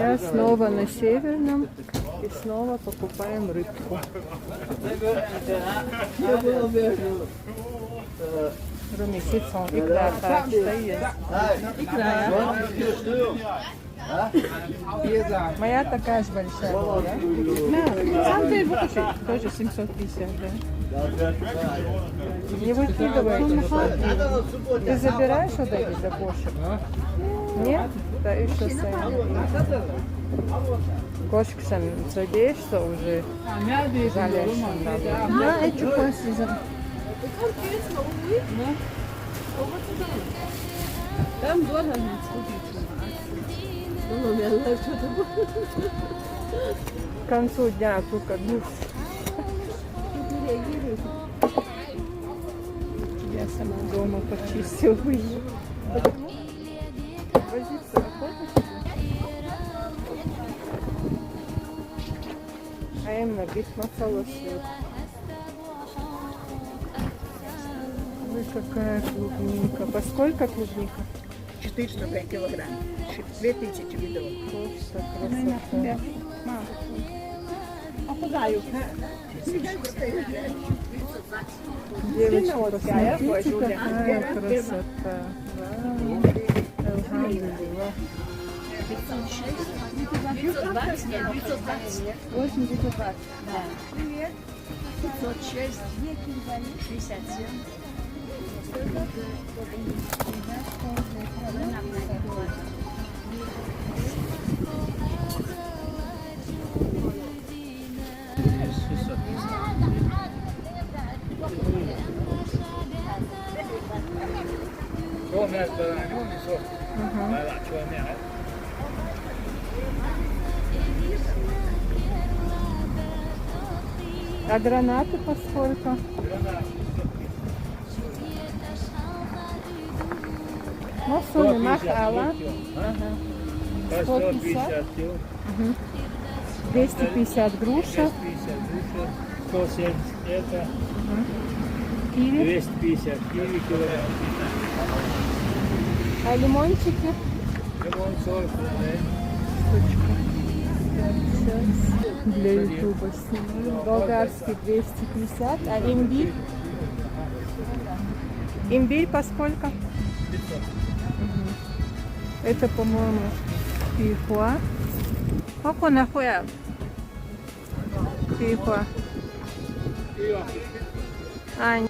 Да, снова на Северном. И снова покупаем рыбку. Rumicicon, икра хорошая есть. Моя такая же большая была, да? Да, сам ты выкушай. Тоже 750, да. Не выкидывай. Ты забираешь вот эти за кошек? Нет? Да еще сами. Кошек sen söyleyişse уже залежно. Да, эти кошки за... Там дома К концу дня только душ. Я сама дома почистила. Возиться охота. А именно без масала свет. Ой, какая клубника. По сколько клубника? 400 килограмм. 2000 видов. Просто красота. А куда ее? Девочки, посмотрите, какая красота. Алхамдулилlah. 520, нет, 520. 80 бат. Да. 506, 67. А гранаты по сколько? Ну, сумма махала. 150. 250 груша. 170 это, Киви. 250 киви килограмм. А лимончики? Лимон 40 рублей. Для ютуба снимаю. Болгарский 250. А имбирь? Имбирь по сколько? 500. Это, по-моему, пихуа. Сколько нахуя? Пихуа. А,